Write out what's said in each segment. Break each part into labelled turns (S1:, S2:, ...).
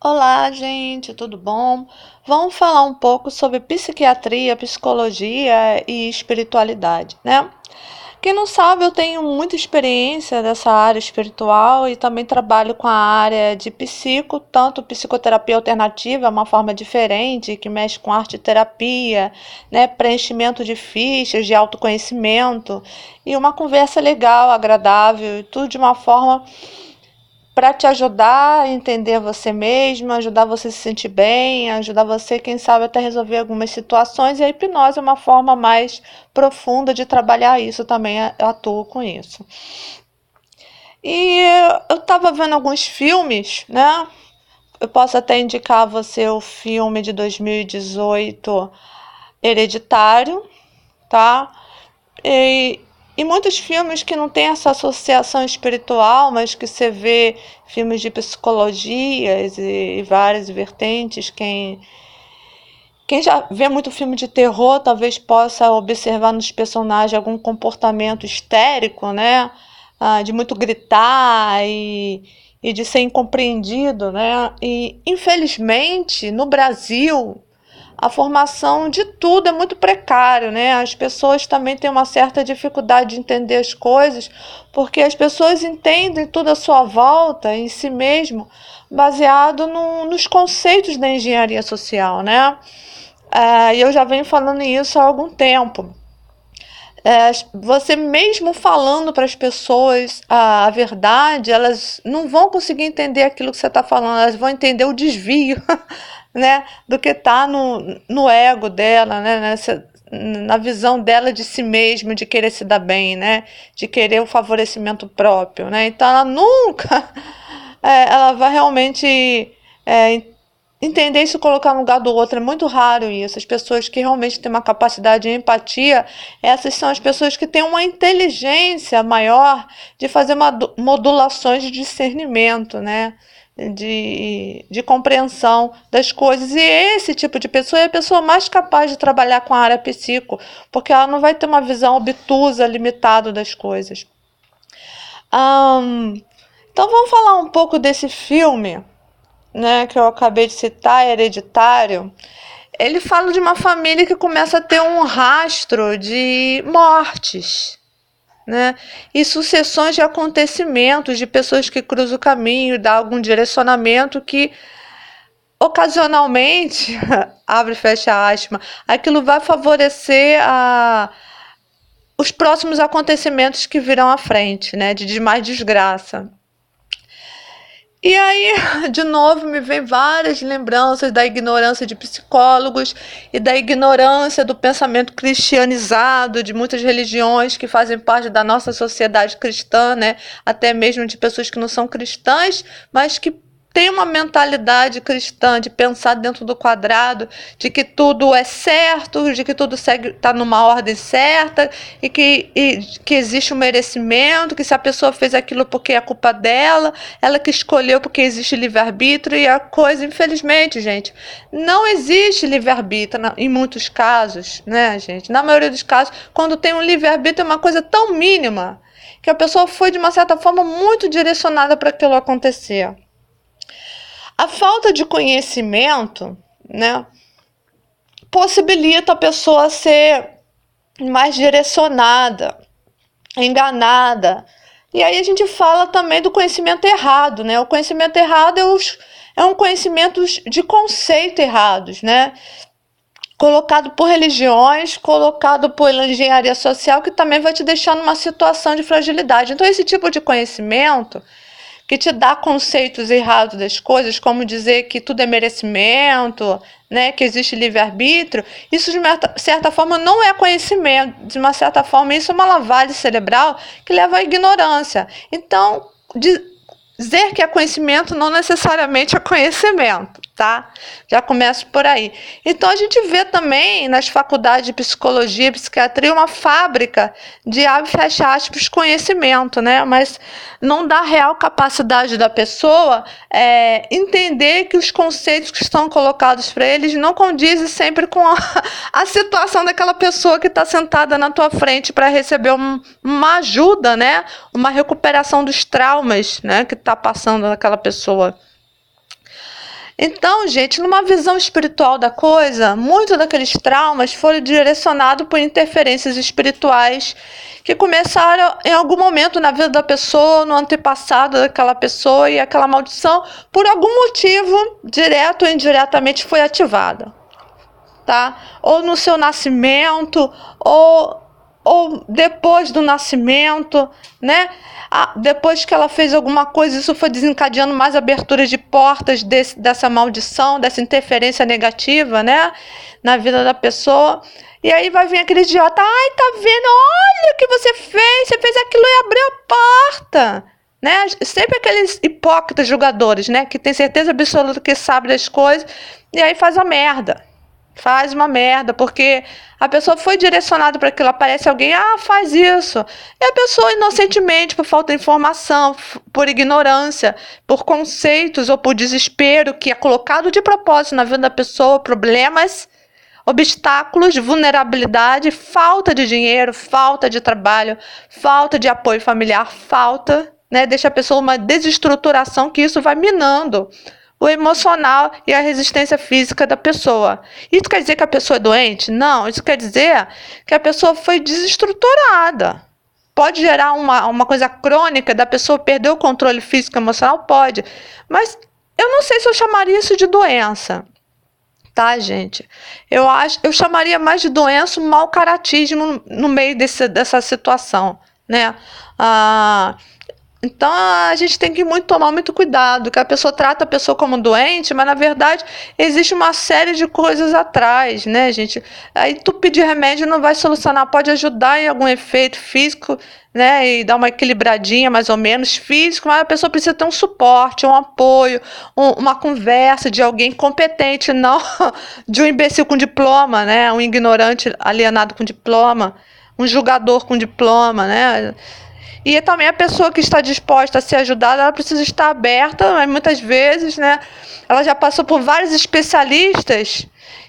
S1: Olá, gente, tudo bom? Vamos falar um pouco sobre psiquiatria, psicologia e espiritualidade, né? Quem não sabe, eu tenho muita experiência nessa área espiritual e também trabalho com a área de tanto psicoterapia alternativa, é uma forma diferente, que mexe com arte terapia, né, preenchimento de fichas, de autoconhecimento, e uma conversa legal, agradável, tudo de uma forma para te ajudar a entender você mesmo, ajudar você a se sentir bem, ajudar você, quem sabe, até resolver algumas situações. E a hipnose é uma forma mais profunda de trabalhar isso também, eu atuo com isso. E eu estava vendo alguns filmes, né? Eu posso até indicar a você o filme de 2018, Hereditário, tá? E, e muitos filmes que não tem essa associação espiritual, mas que você vê filmes de psicologias e várias vertentes. Quem já vê muito filme de terror talvez possa observar nos personagens algum comportamento histérico, né? De muito gritar e de ser incompreendido, né? E infelizmente no Brasil a formação de tudo é muito precário, né? As pessoas também têm uma certa dificuldade de entender as coisas, porque as pessoas entendem tudo à sua volta, em si mesmo, baseado nos conceitos da engenharia social, né? E eu já venho falando isso há algum tempo. Você mesmo falando para as pessoas a verdade, elas não vão conseguir entender aquilo que você está falando, elas vão entender o desvio, né, do que está no ego dela, né, na visão dela de si mesma, de querer se dar bem, né, de querer o favorecimento próprio, né. Então ela nunca ela vai realmente é, entender e se colocar no lugar do outro. É muito raro isso. As pessoas que realmente têm uma capacidade de empatia, essas são as pessoas que têm uma inteligência maior de fazer modulações de discernimento, né? De compreensão das coisas. E esse tipo de pessoa é a pessoa mais capaz de trabalhar com a área psico, porque ela não vai ter uma visão obtusa, limitada das coisas. Então vamos falar um pouco desse filme, né, que eu acabei de citar, Hereditário. Ele fala de uma família que começa a ter um rastro de mortes, né, e sucessões de acontecimentos, de pessoas que cruzam o caminho, dá algum direcionamento que ocasionalmente, abre e fecha aspas, aquilo vai favorecer os próximos acontecimentos que virão à frente, né, de mais desgraça. E aí, de novo, me vem várias lembranças da ignorância de psicólogos e da ignorância do pensamento cristianizado de muitas religiões que fazem parte da nossa sociedade cristã, né? Até mesmo de pessoas que não são cristãs, mas que tem uma mentalidade cristã de pensar dentro do quadrado, de que tudo é certo, de que tudo está numa ordem certa e que existe um merecimento, que se a pessoa fez aquilo porque é culpa dela, ela que escolheu porque existe livre-arbítrio. E a coisa, infelizmente, gente, não existe livre-arbítrio em muitos casos, né, gente? Na maioria dos casos, quando tem um livre-arbítrio é uma coisa tão mínima que a pessoa foi, de uma certa forma, muito direcionada para aquilo acontecer. A falta de conhecimento, né, possibilita a pessoa ser mais direcionada, enganada. E aí a gente fala também do conhecimento errado, né? O conhecimento errado é um conhecimento de conceito errados, né? Colocado por religiões, colocado pela engenharia social, que também vai te deixar numa situação de fragilidade. Então, esse tipo de conhecimento que te dá conceitos errados das coisas, como dizer que tudo é merecimento, né, que existe livre-arbítrio, isso de uma certa forma não é conhecimento, de uma certa forma isso é uma lavagem cerebral que leva à ignorância. Então, dizer que é conhecimento não necessariamente é conhecimento, tá? Já começo por aí. Então a gente vê também nas faculdades de psicologia e psiquiatria uma fábrica de abre e fecha aspas conhecimento, né? Mas não dá real capacidade da pessoa entender que os conceitos que estão colocados para eles não condizem sempre com a situação daquela pessoa que está sentada na tua frente para receber uma ajuda, né? Uma recuperação dos traumas, né? Que está passando naquela pessoa. Então, gente, numa visão espiritual da coisa, muito daqueles traumas foram direcionados por interferências espirituais que começaram em algum momento na vida da pessoa, no antepassado daquela pessoa, e aquela maldição, por algum motivo, direto ou indiretamente, foi ativada, tá? Ou no seu nascimento, ou depois do nascimento, né? Depois que ela fez alguma coisa, isso foi desencadeando mais aberturas de portas dessa maldição, dessa interferência negativa, né? Na vida da pessoa. E aí vai vir aquele idiota, ai, tá vendo? Olha o que você fez aquilo e abriu a porta. Né? Sempre aqueles hipócritas julgadores, né? Que tem certeza absoluta que sabe das coisas e aí faz a merda. Faz uma merda, porque a pessoa foi direcionada para aquilo, aparece alguém, faz isso. E a pessoa, inocentemente, por falta de informação, por ignorância, por conceitos ou por desespero que é colocado de propósito na vida da pessoa, problemas, obstáculos, vulnerabilidade, falta de dinheiro, falta de trabalho, falta de apoio familiar, falta, né? Deixa a pessoa uma desestruturação que isso vai minando o emocional e a resistência física da pessoa. Isso quer dizer que a pessoa é doente? Não, isso quer dizer que a pessoa foi desestruturada. Pode gerar uma coisa crônica da pessoa perder o controle físico e emocional? Pode. Mas eu não sei se eu chamaria isso de doença. Tá, gente? Eu chamaria mais de doença um mau caratismo no meio dessa situação, né? Então a gente tem que tomar muito cuidado, que a pessoa trata a pessoa como doente, mas na verdade existe uma série de coisas atrás, né, gente? Aí tu pedir remédio não vai solucionar, pode ajudar em algum efeito físico, né, e dar uma equilibradinha mais ou menos físico, mas a pessoa precisa ter um suporte, um apoio, uma conversa de alguém competente, não de um imbecil com diploma, né, um ignorante alienado com diploma, um julgador com diploma, né? E também a pessoa que está disposta a ser ajudada, ela precisa estar aberta, mas muitas vezes, né, ela já passou por vários especialistas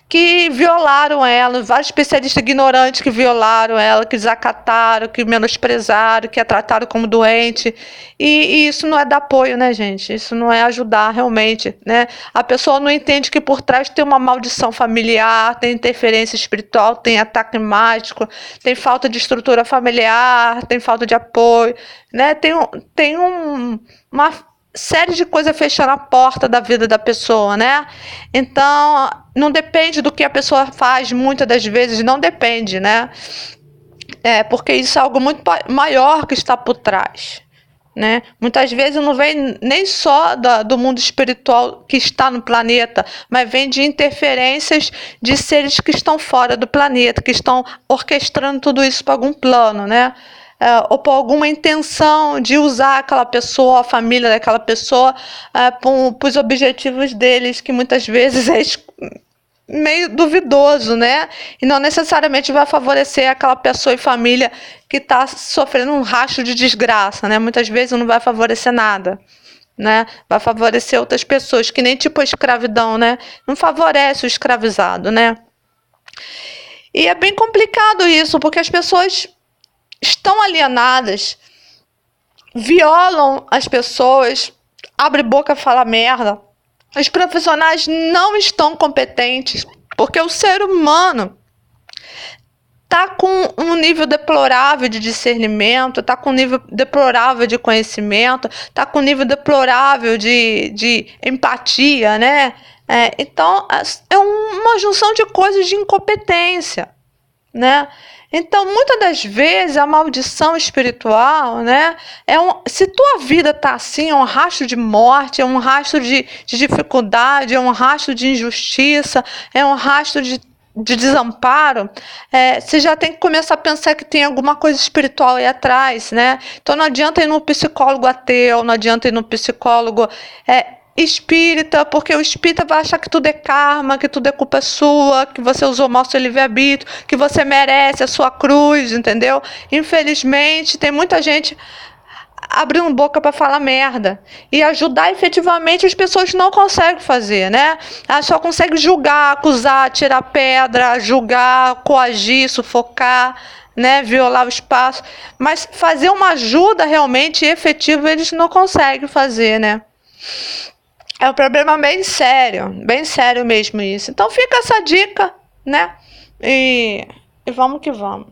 S1: que violaram ela, vários especialistas ignorantes que violaram ela, que desacataram, que menosprezaram, que a trataram como doente. E isso não é dar apoio, né, gente? Isso não é ajudar realmente, né? A pessoa não entende que por trás tem uma maldição familiar, tem interferência espiritual, tem ataque mágico, tem falta de estrutura familiar, tem falta de apoio, né? Tem uma série de coisas fechando a porta da vida da pessoa, né? Então, não depende do que a pessoa faz, muitas das vezes não depende, né? Porque isso é algo muito maior que está por trás, né? Muitas vezes não vem nem só do mundo espiritual que está no planeta, mas vem de interferências de seres que estão fora do planeta, que estão orquestrando tudo isso para algum plano, né? Ou por alguma intenção de usar aquela pessoa, a família daquela pessoa, para os objetivos deles, que muitas vezes é meio duvidoso, né? E não necessariamente vai favorecer aquela pessoa e família que está sofrendo um rastro de desgraça, né? Muitas vezes não vai favorecer nada, né? Vai favorecer outras pessoas, que nem tipo a escravidão, né? Não favorece o escravizado, né? E é bem complicado isso, porque as pessoas estão alienadas, violam as pessoas, abre boca, fala merda. Os profissionais não estão competentes, porque o ser humano está com um nível deplorável de discernimento, está com um nível deplorável de conhecimento, está com um nível deplorável de empatia, né? Então, é uma junção de coisas de incompetência, né? Então, muitas das vezes, a maldição espiritual, né, se tua vida está assim, é um rastro de morte, é um rastro de dificuldade, é um rastro de injustiça, é um rastro de desamparo, você já tem que começar a pensar que tem alguma coisa espiritual aí atrás, né? Então, não adianta ir no psicólogo ateu, não adianta ir no psicólogo espírita, porque o espírita vai achar que tudo é karma, que tudo é culpa sua, que você usou mal seu livre-arbítrio, que você merece a sua cruz, entendeu? Infelizmente, tem muita gente abrindo boca para falar merda. E ajudar efetivamente as pessoas não conseguem fazer, né? Elas só conseguem julgar, acusar, tirar pedra, julgar, coagir, sufocar, né? Violar o espaço. Mas fazer uma ajuda realmente efetiva eles não conseguem fazer, né? É um problema bem sério mesmo isso. Então fica essa dica, né? E vamos que vamos.